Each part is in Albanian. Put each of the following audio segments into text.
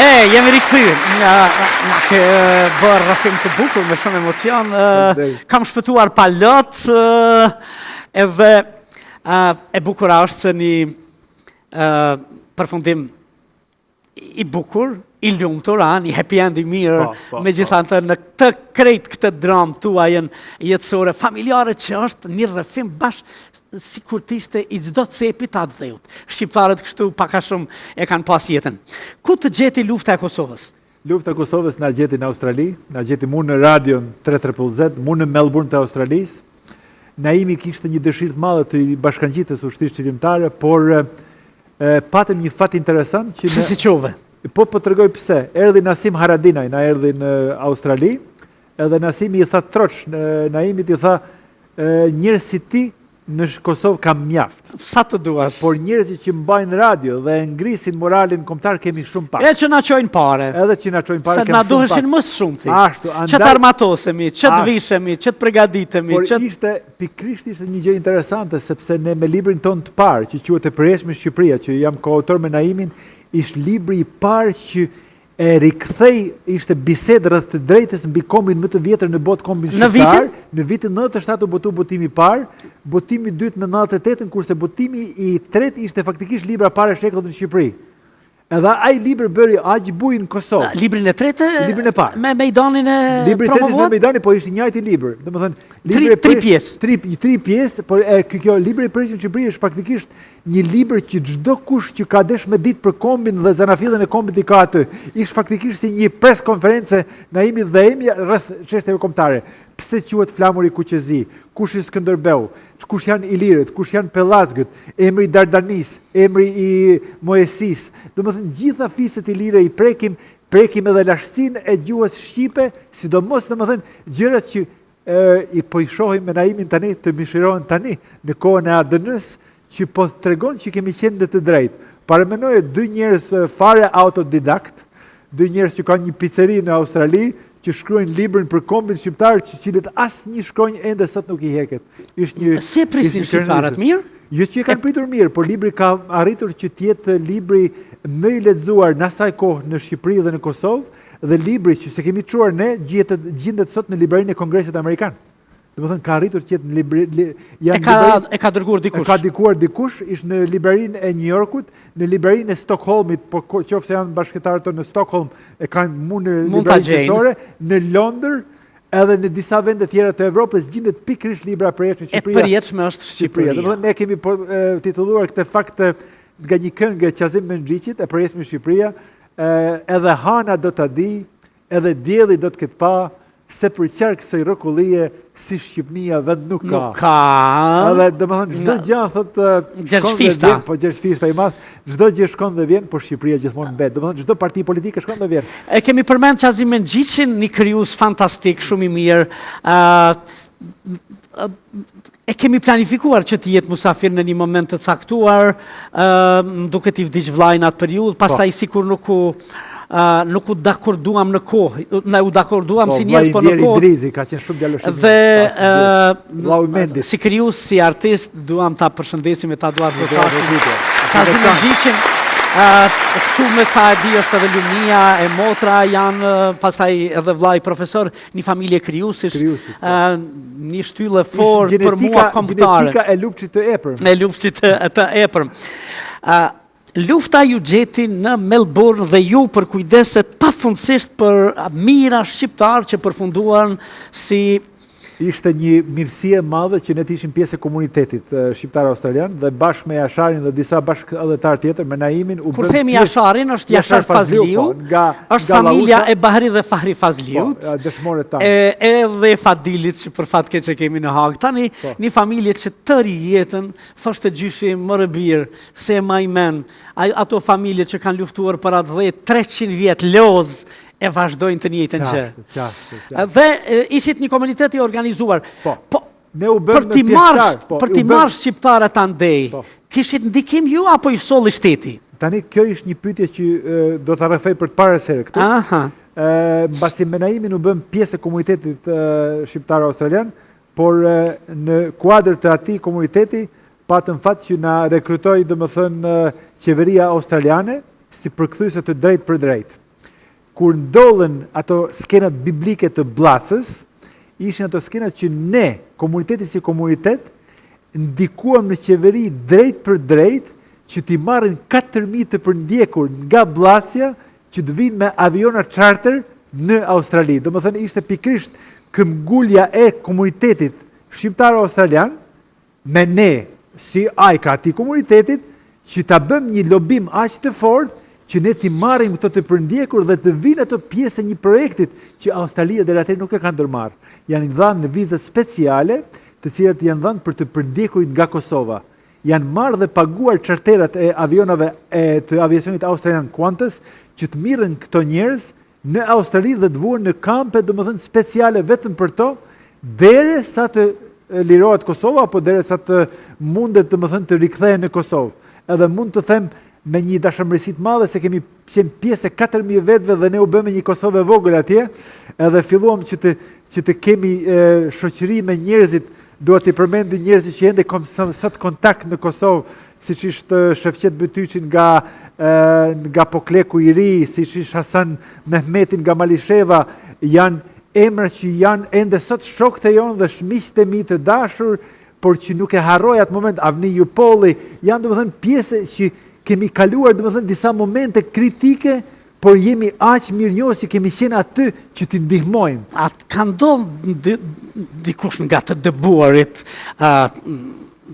Jemi rikthyer. Ke bërë rrafim të bukur me shumë emocion. Kam shpëtuar pa lot, edhe e bukur është se një përfundim i bukur, i lumtur, një happy end i mirë, megjithatë në këtë dramë tuajën jetësore, familjare që është një rrëfim bashkë si kur t'ishte i çdo cepi të atë dheut. Shqiptarët kështu paka shumë e kanë pas jetën. Ku të gjeti lufta e Kosovës? Lufta e Kosovës na gjeti në Australi, na gjeti mu në radion 3Z, mu në Melbourne të Australisë. Naimi kishte një dëshirë të madhe të i bashkangjitës ushtrisë qërimtare, por patëm një fat interesant që si qove? Po tregoj pse. Erdhi Nasim Haradinaj, na erdhi në Australi, edhe Nasimi i tha troç, Naimit i tha njerëz si ti në Kosovë kam mjaft. Sa të duash. Por njerëzit që mbajnë radio dhe ngrisin moralin kombëtar kemi shumë pak. Që na çojnë pare. Edhe që na çojnë pare kemi shumë pak. Se na duheshin më shumë ti. Ashtu, që të armatosemi, që të vishemi, që të përgatitemi. Por pikrisht ishte një gjë interesante, sepse ne me librin ton të parë, që quhet E përjeshme Shqipëria, që jam koautor me Naimin, ishte libri i parë që e rikthej, ishte bisedë rreth të drejtës mbi kombin më të vjetër në botë, kombin shqiptar. Në vitin 97 u botu botimi i parë, botimi i dytë në 98, kurse botimi i tretë ishte faktikisht libra para shekullit në Shqipëri. Edhe ai libër bëri aq buj në Kosovë. Librin e tretë? Librin e parë. Me Mejdanin e promovuar? Libri i tretë me Mejdanin, po ishte njëjti libër. Domethënë, tri pjesë. Tri pjesë, por kjo libri i përgjithshëm në Shqipëri është faktikisht një libër që çdo kush që ka desh me ditë për kombin dhe zanafillën e kombit i ka aty. Ishte faktikisht si një pres konferencë Naimi dhe Emi rreth çështjeve kombëtare. Pse quhet Flamuri Kuqezi? Kush është Skënderbeu? Kush janë Ilirët? Kush janë Pellazgët? Emri i Dardanis, emri i Moesis. Domethënë gjitha fiset ilire i prekim edhe lashtësinë e gjuhës shqipe, sidomos domethënë gjërat që i shohim me Naimin tani të mishirohen tani në kohën e ADN-s, që po tregon që kemi qenë të drejtë. Paramenoj dy njerëz fare autodidakt, dy njerëz që kanë një pizzeri në Australi, që shkruajnë librin për kombin shqiptar, që cilët asnjë shkronjë ende sot nuk i heket. Si prisnin shqiptarët mirë? Jo që i kanë pritur mirë, por libri ka arritur që të jetë libri më i lexuar në asaj kohë në Shqipëri dhe në Kosovë, dhe libri që se kemi çuar ne gjendet sot në librarinë e Kongresit Amerikan. Domethënë ka arritur të jetë në libri e ka dërguar dikush. E ka dërguar dikush, ishte në librarinë e New Yorkut, në librarinë e Stockholmit, por qofse janë bashkëtarët tonë në Stockholm, e kanë në librarinë qendrore, në Londër, edhe në disa vende tjera të Evropës gjendet pikërisht libra përjetshme Shqipëria. E përjetshme është Shqipëria. Domethënë ne kemi titulluar këtë fakt nga një këngë e Qazim Mendxhiçit, E përjetshme Shqipëria, edhe hana do ta di, edhe dielli do të ketë pa, se për qark kësaj rrokullie si Shqipnia vend nuk ka. Nuk ka. Edhe domethënë çdo gjë thotë Gjergjfista. Po Gjergjfista i madh, çdo gjë shkon dhe vjen, por Shqipëria gjithmonë mbet. Domethënë çdo parti politike shkon dhe vjen. E kemi përmend Qazim Mendxhiçin, një krijues fantastik, shumë i mirë. E kemi planifikuar që të jetë musafir në një moment të caktuar, duket i vdiq vllai në atë periudhë, pastaj sikur nuk u dakorduam në kohë, ne u dakorduam si njerëz po në kohë. Idrizi ka qenë shumë djaloshëm. Dhe si krijues, si artist, duam ta përshëndesim e ta dua të Qazim Mendxhiçin. Këtu me sa e di është edhe Lumia e motra janë, pastaj edhe vllai profesor, një familje krijuesish, një shtyllë fort për mua kombëtare. Gjenetika e lupçit të epërm. E lupçit të epërm. Lufta ju gjeti në Melbourne dhe ju për kujdeset pafundësisht për mira shqiptar që përfunduan si... Ishte një mirësi e madhe që ne ishim pjesë e komunitetit shqiptar australian dhe bashkë me Jasharin dhe disa bashkëdhëtar tjetër me Naimin u bën. Kur themi Jasharin është Jashar Fazliu, është familja e Bahri dhe Fahri Fazliut, edhe Fadilit që për fat keq e kemi në Hag. Tani një familje që tëri jetën thoshte gjyshi më rëbir, se ma i men, ato familje që kanë luftuar për atë 300 vjet loz, e vazhdojnë të njëjtën gjë. Dhe ishit një komunitet i organizuar. Për t'i marrë shqiptarët andej, kishit ndikim ju apo i solli shteti? Tani kjo ishte një pyetje që do ta rrefej për të parë herë këtu. Mbasi me Naimin u bëm pjesë e komunitetit shqiptar australian, por në kuadër të atij komuniteti patëm fat që na rekrutoi domethënë qeveria australiane si përkthyese të drejtë për drejtë. kur ndodhen ato skenat biblike të Bllacës, ishin ato skenat që ne, komuniteti si komunitet, ndikuam në qeveri drejt për drejt, që t'i marrin 4.000 të përndjekur nga Bllacja, që të vinë me aviona charter në Australi. Do më thënë, ishte pikrisht këmbgulja e komunitetit shqiptar-australian, me ne, si ajka ati komunitetit, që ta bëm një lobim aq të fort, që ne t'i marrim këto të përndjekur dhe të vinë ato pjesë e një projektit që Australia deri atëherë nuk e ka ndërmarrë. Janë dhënë në viza speciale, të cilat janë dhënë për të përndjekurit nga Kosova. Janë marrë dhe paguar charterat e avionave të aviacionit australian Qantas, që të mirën këto njerëz në Australi dhe të vuan në kampe, domethënë speciale vetëm për to, derisa të lirohet Kosova, apo derisa të mundet domethënë të rikthehen në Kosovë. Edhe mund të them me një dashamirësi të madhe se kemi qenë pjesë e 4.000 vetëve dhe ne u bëmë një Kosovë e vogël atje, edhe filluam që të kemi shoqëri me njerëzit, duhet t'i përmendi njerëzit që ende sot kontakt në Kosovë, siç ishte Shefqet Bytyçi nga Pokleku i Ri, siç ishte Hasan Mehmetin nga Malisheva, janë emra që janë ende sot shokët e jonë dhe shmiqtë e mi të dashur, por që nuk e harroj atë moment. Avni Jupolli, janë domethënë pjesë që kemi kaluar domethënë disa momente kritike, por jemi aq mirënjohës që kemi qenë aty që t'i ndihmojmë. Atë ka ndodhur dikush nga të dëbuarit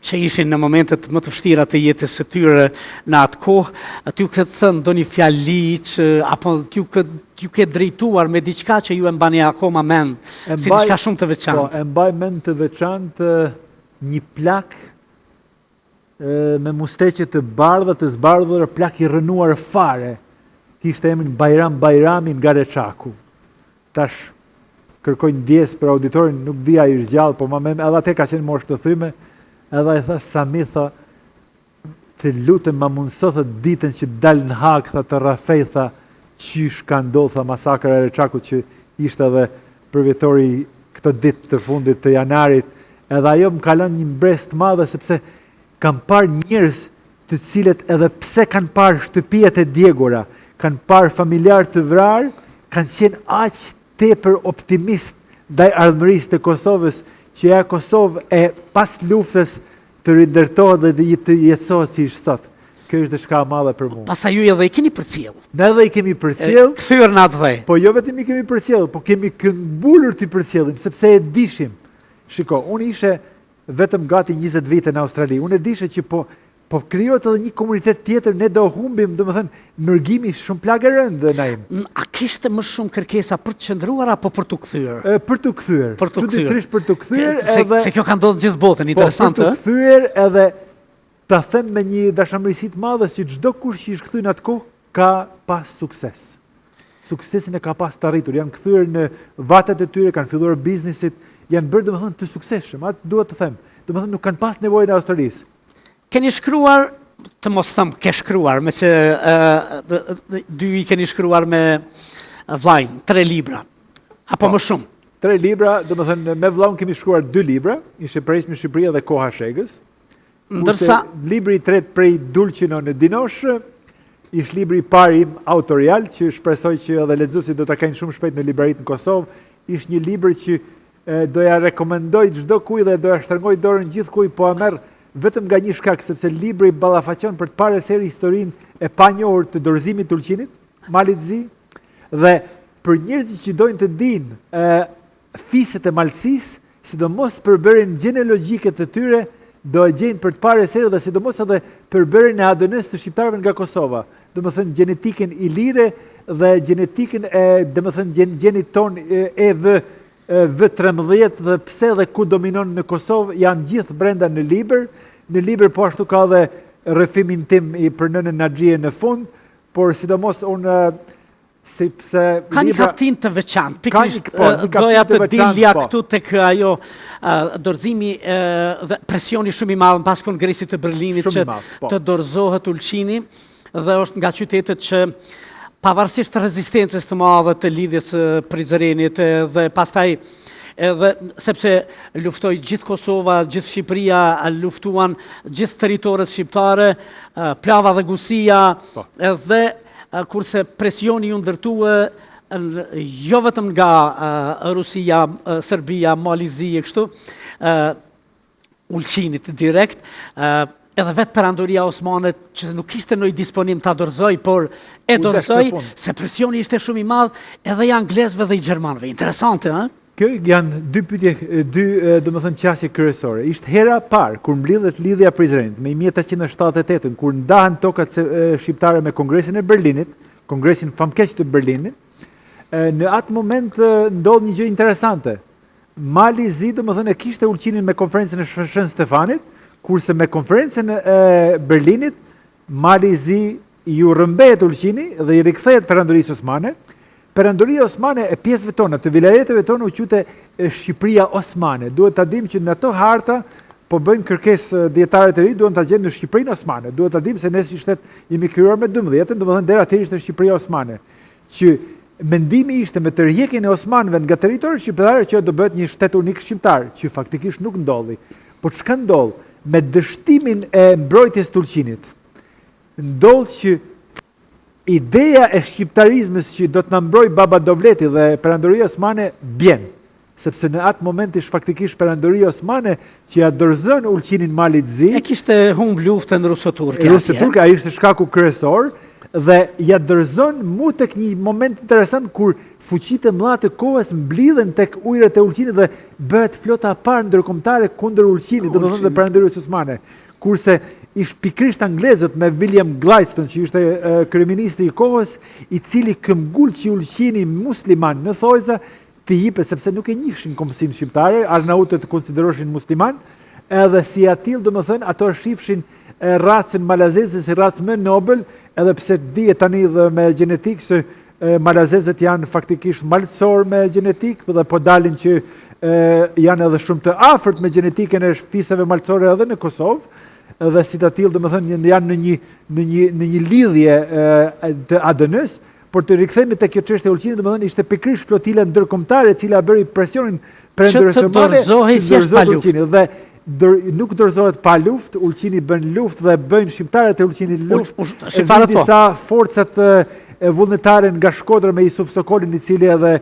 që ishin në momentet më të vështira të jetës së tyre në atë kohë, t'ju këtë thënë ndonjë fjali që apo t'ju ke drejtuar me diçka që ju e mbani akoma mend, si diçka shumë të veçantë. Po, e mbaj mend të veçantë një plak me musteqe të bardha, të zbardhura, plak i rënuar fare. Kishte emrin Bajram Bajrami nga Reçaku. Tash kërkoj ndjes për auditorin, nuk dia i gjallë, po edhe atë ka qenë moshë të thyme, edhe i tha Sami, tha, të lutem ma mundëso, tha, ditën që dalë në Hag, tha, të rafej, tha, qysh ka ndodhur, tha, masakra e Reçakut që ishte edhe përvjetori këto ditë të fundit të janarit, edhe ajo më kalon një mbres të madhe, sepse kam parë njerëz të cilët edhe pse kanë parë shtëpiat e djegura, kanë parë familjar të vrarë, kanë qenë aq tepër optimist ndaj ardhmërisë të Kosovës, që ja Kosovë e pas luftës të rindërtohet dhe të jetësohet si ishtë sot. Kjo është diçka e madhe për mua. Pastaj ju edhe i keni përcjell. Ne edhe i kemi përcjell. Kthyer në atë dhe. Po jo vetëm i kemi përcjell, po kemi këmbulur të përcjellim, sepse e dishim. Shiko, unë ishe vetëm gati 20 vite në Australi. Unë e dishe që po krijohet edhe një komunitet tjetër, ne do humbim, domethënë, mërgimi shumë plagë e rëndë naim. A kishte më shumë kërkesa për të qëndruar apo për të kthyer? Për të kthyer. Çuditërisht për të kthyer, edhe se kjo ka ndodhur gjithë botën, interesante. Për të kthyer edhe ta them me një dashamirësi të madhe që çdo kush që ishte kthyer në atë kohë ka pas sukses. Suksesin e ka pas të arritur, janë kthyer në vatet e tyre, kanë filluar biznesit, janë bërë domethënë të suksesshëm. Atë duhet të them. Domethënë nuk kanë pas nevojën e Australisë. Keni shkruar, të mos thëmë ke shkruar, me që dy i keni shkruar me vllajin, 3 libra, apo më shumë? 3 libra, domethënë me vllajin kemi shkruar 2 libra, ishte Preismi Shqipëria dhe Koha Shegës. Ndërsa libri i tretë prej Dulqino në Dinosh, ishte libri i parë im autorial, që shpresoj që edhe lexuesit do ta kenë shumë shpejt në libraritë në Kosovë. Ishte një libër që doja rekomendoj çdo kujt dhe doja shtrëngoj dorën gjithkujt, po e merr vetëm nga një shkak, sepse libri ballafaqon për të parë seri historinë e panjohur të dorëzimit të Ulqinit, Malit Zi, dhe për njerëzit që dojnë të dinë fiset e malësisë, sidomos përbërjen gjenealogjike të tyre, do e gjejnë për të parë seri dhe sidomos edhe përbërjen e ADN-s të shqiptarëve nga Kosova. Domethënë gjenetikën ilire dhe gjenetikën e domethënë gjenit ton V13 dhe pse dhe ku dominon në Kosovë, janë gjithë brenda në libër. Në libër po ashtu ka dhe rrëfimin tim i për nënën Naxhie në fund, por sidomos unë sepse ka një kaptin të veçantë. Pikërisht doja të dilja këtu tek ajo dorëzimi dhe presioni shumë i madh pas Kongresit të Berlinit që të dorëzohet Ulqini, dhe është nga qytetet që pavarësisht të rezistencës të madhe të lidhjes Prizrenit dhe pastaj edhe sepse luftoi gjithë Kosova, gjithë Shqipëria, luftuan gjithë territoret shqiptare, Plava dhe Gusia, edhe kurse presioni ju ndërtue jo vetëm nga Rusia, Serbia, Malizia, kështu, ulqinit direkt, edhe vetë perandoria osmane që nuk ishte nëjë disponim të dorëzoj, por e dorëzoj, se presioni ishte shumë i madh edhe i anglezëve dhe i gjermanëve. Interesante, ha? Kjo janë dy pyetje, domethënë qasje kryesore. Ishte hera parë kur mblidhet lidhja Prizrenit me 1878, kur ndahen tokat shqiptare me Kongresin e Berlinit, Kongresin famkeq të Berlinit. Në atë moment ndodh një gjë interesante. Mali Zi, domethënë, e kishte ulqinin me konferencën e Shën Stefanit, kurse me konferencën e Berlinit, Mali Zi ju rrëmbehet ulqini dhe i rikthehet perandorisë osmane. Perandoria osmane e pjesëve tona, të vilajeteve tona u quajte Shqipëria Osmane. Duhet ta dimë që në ato harta po bëjnë kërkesë dietarët e ri, duhen ta gjejnë në Shqipërinë Osmane. Duhet ta dimë se ne si shtet jemi krijuar me 12, domethënë deri atëherë ishte Shqipëria Osmane. Që mendimi ishte me tërheqjen e osmanëve nga territori shqiptar që do bëhet një shtet unik shqiptar, që faktikisht nuk ndodhi. Po çka ndodh? Me dështimin e mbrojtjes të ulqinit, ndodh që ideja e shqiptarizmës që do të na mbroj Baba Dovleti dhe perandoria osmane bjen, sepse në atë moment ish faktikisht perandoria osmane që ja dorëzon ulqinin Malit Zi. E kishte humb luftën ruso-turke. Ruso-turke, ai ishte shkaku kryesor dhe ja dorëzon mu tek një moment interesant kur fuqitë e mëdha të kohës mblidhen tek ujërat e ulqinit dhe bëhet flota e parë ndërkombëtare kundër ulqinit, domethënë dhe perandorisë osmane. Kurse ish pikrisht anglezët me William Gladstone, që ishte kryeministri i kohës, i cili këmbgulçi ulqini musliman në thojza të jipet, sepse nuk e njihshin kombësinë shqiptare, arnautët të konsideroheshin musliman, edhe si atill domethënë ato shifshin racën malazeze si racë më nobel, edhe pse dihet tani dhe me gjenetikë se malazezët janë faktikisht malësor me gjenetikë dhe po dalin që janë edhe shumë të afërt me gjenetikën e fisëve malësore edhe në Kosovë. Dhe si të tillë domethënë janë në një lidhje të ADN-s, por të rikthehemi tek kjo çështje e ulqinit, domethënë ishte pikërisht flotila ndërkombëtare e cila bëri presionin perëndimore të dorëzohej thjesht pa luftë. Dhe nuk dorëzohet pa luftë, ulqini bën luftë dhe bëjnë shqiptarët e ulqinit luftë. Disa forcat vullnetare nga Shkodra me Jusuf Sokolin, i cili edhe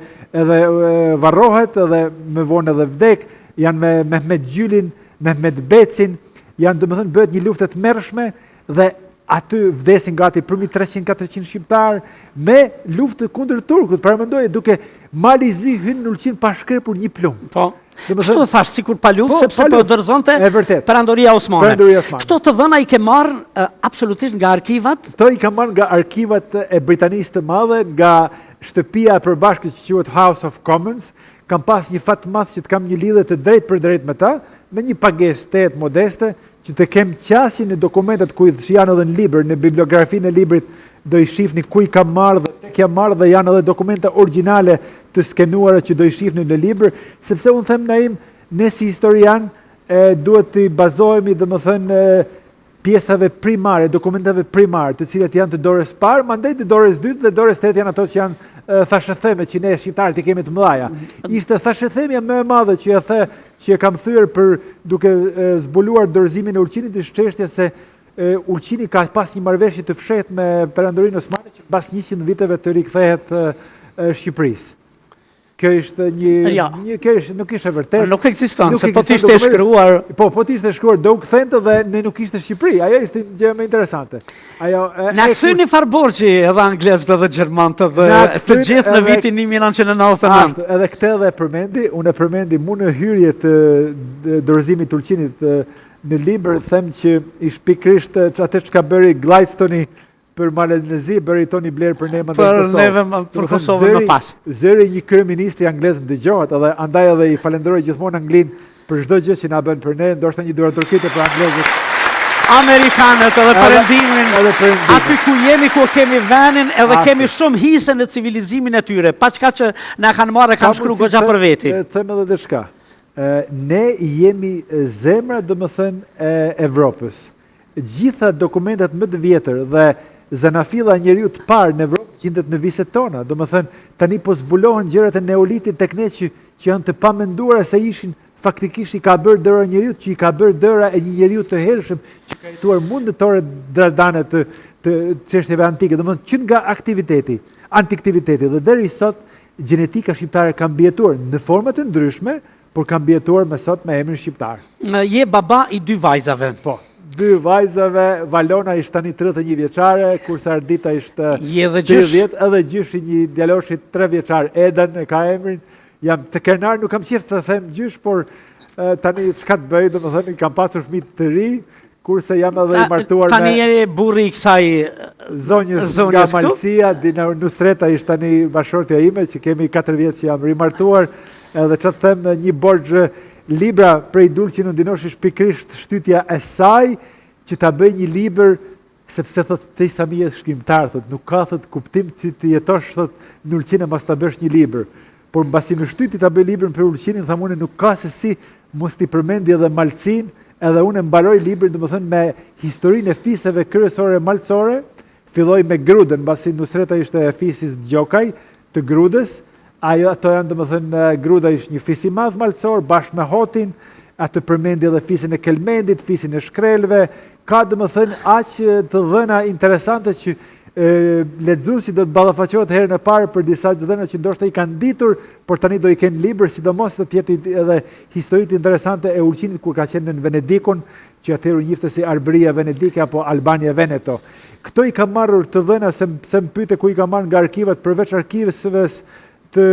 varrohet edhe më vonë edhe vdek, janë me Mehmet Gjylin, Mehmet Becin. Janë domethënë bëhet një luftë të tmerrshme dhe aty vdesin gati përmi 300-400 shqiptar me luftë kundër turkut. Para mendoje duke Mali Zi hyn në ulqin pa shkrepur një plumë. Po. Kështu thash sikur pa luftë, sepse po dorëzonte perandoria osmane. Këto të dhëna i ke marrë absolutisht nga arkivat? Këto i ka marrë nga arkivat e Britanisë të Madhe, nga shtëpia e përbashkët që quhet House of Commons. Kam pas një fat të madh që të kam një lidhje të drejtë për drejtë me ta, me një pagesë të modeste, që të kem qasjen në dokumentet ku janë edhe në libër, në bibliografinë e librit do i shifni ku i kam marrë dhe tek jam marrë, dhe janë edhe dokumenta origjinale të skenuara që do i shifni në libër, sepse unë them Naim, ne si historian duhet të bazohemi domethënë pjesave primare, dokumentave primare, të cilat janë të dorës parë, mandej të dorës dytë dhe dorës tretë janë ato që janë thashëtheme që ne shqiptarët i kemi të mëdhaja. Ishte thashëthemja më e madhe që e kam thyer për duke zbuluar dorëzimin e ulqinit, është çështja se ulqini ka pas një marrëveshje të fshehtë me perandorinë osmane që pas 100 viteve të rikthehet Shqipërisë. Kjo ishte nuk ishte vërtet. Nuk ekziston, se po t'ishte shkruar. Po t'ishte shkruar do u kthente dhe ne nuk ishte Shqipëri. Ajo ishte gjë më interesante. Na kthyni farborçi edhe anglezët edhe gjermanët dhe të gjithë në vitin 1999. Edhe këtë edhe përmendi, unë e përmendi mu në hyrje të dorëzimit të ulqinit në libër, them që ish pikrisht atë çka bëri Gladstone për Malezi, bëri Tony Blair për ne për Kosovën më pas. Zëri një kryeministri anglez më dëgjohet, edhe andaj edhe i falenderoj gjithmonë Anglinë për çdo gjë që na bën për ne, ndoshta një duratërkite për anglezët. Amerikanët edhe perëndimin, aty ku jemi, ku kemi venin, edhe kemi shumë hise në civilizimin e tyre, pa çka që na kanë marrë, kanë shkruar goxha për veti. Them edhe diçka. Ne jemi zemra, domethënë, e Evropës. Gjitha dokumentat më të vjetër dhe zanafilla njeriu të parë në Evropë gjendet në viset tona. Domethënë, tani po zbulohen gjërat e neolitit tek ne që janë të pamenduara se ishin faktikisht i ka bërë dëra njeriu, që i ka bërë dëra e një njeriu të hershëm që ka jetuar mundëtore dradane të çështjeve antike. Domethënë, që nga aktiviteti antiktiviteti. Dhe deri sot, gjenetika shqiptare ka mbjetuar në format të ndryshme, por ka mbjetuar me sot me emrin shqiptar. Je baba i 2 vajzave. Po. 2 vajzave, Valona ishte tani 31 vjeçare, kurse Ardita ishte 30, edhe gjyshi një djaloshi 3 vjeçar, Eden e ka emrin. Jam të krenar, nuk kam qef të them gjysh, por tani çka të bëj, domethënë kam pasur fëmijë të ri, kurse jam edhe i martuar me... Tani je burri i kësaj zonjës nga Malësia, Dina Nusreta ishte tani bashortja ime, që kemi 4 vjetë që jam rimartuar, edhe që të them një borxh libra prej Dulqi Nundinoshi pikërisht shtytja e saj, që ta bëj një libër, sepse thot te Sami je shkrimtar, thot nuk ka thot kuptim që të jetosh thot në Ulqinë mos ta bësh një libër. Por mbasi më shtyti ta bëj librin për Ulqinin, thamë unë nuk ka se si mos t'i përmendi edhe Malcin, edhe unë mbaroj librin domethënë me historinë e fiseve kryesore malcore, filloi me Grudën, mbasi Nusreta ishte e fisis Gjokaj të Grudës. Ato janë domethënë Gruda ishte një fis i madh malcor bashkë me Hotin, atë përmendi edhe fisin e Kelmendit, fisin e Shkrelëve, ka domethënë aq të dhëna interesante që lexuesi do të ballafaqohet herën e parë për disa dhëna që ndoshta i kanë ditur, por tani do i kenë libër, sidomos do të jetë edhe historitë interesante e Ulqinit kur ka qenë në Venedikun, që atëherë njihte si Arbëria Venedike apo Albania Veneto. Këto i kam marrur të dhëna se më pyete ku i kam marrë nga arkivat, përveç arkiveve të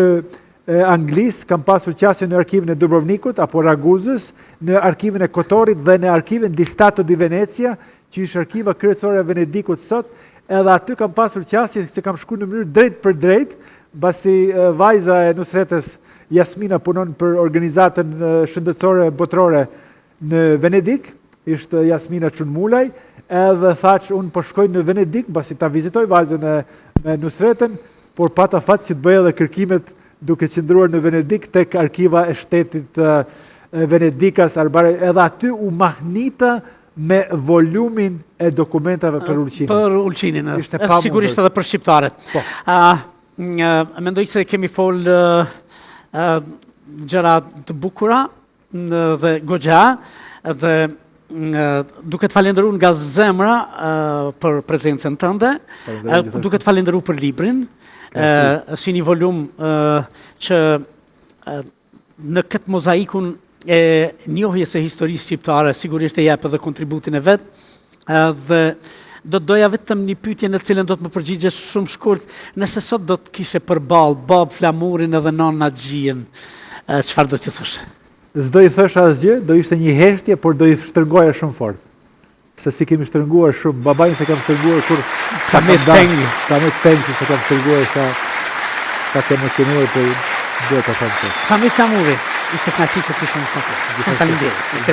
Anglisë, kam pasur qasje në arkivin e Dubrovnikut apo Raguzës, në arkivin e Kotorit dhe në arkivin di Stato di Venezia, që është arkiva kryesore e Venedikut sot. Edhe aty kam pasur qasje se kam shku në mënyrë drejt për drejt, basi vajza e Nusretës Jasmina punon për organizatën shëndetësore botërore në Venedik, ishte Jasmina Çunmulaj, edhe thaq unë po shkoj në Venedik, basi ta vizitoj vajzën me Nusretën, por pata fat që të bëj edhe kërkimet duke qëndruar në Venedik tek arkiva e shtetit Venedikas, edhe aty u mahnita me volumin e dokumentave për Ulqinin. Për Ulqinin, sigurisht edhe për shqiptarët. Mendoj se kemi folë gjëra të bukura dhe goxha, dhe duke të falenderuar nga zemra për prezencën tënde, duke të falenderuar për librin, si një volum që në këtë mozaikun e njohjes e historisë shqiptare sigurisht e jep edhe kontributin e vet, dhe do të doja vetëm një pyetje në cilën do të më përgjigjesh shumë shkurt, nëse sot do të kishe përballë Bab Flamurin edhe Nën Naxhien, çfarë do t'i thoshe? S'do i thosha asgjë, do ishte një heshtje, por do i shtrëngoja shumë fort. Se si kemi shtrënguar shumë, babain se kam shtrënguar kur ka me teng, se kam shtrënguar ka të emocionuar për do të thënë. Sami Flamuri, ishte kënaqësi që të ishte në safë. Faleminderit. Ishte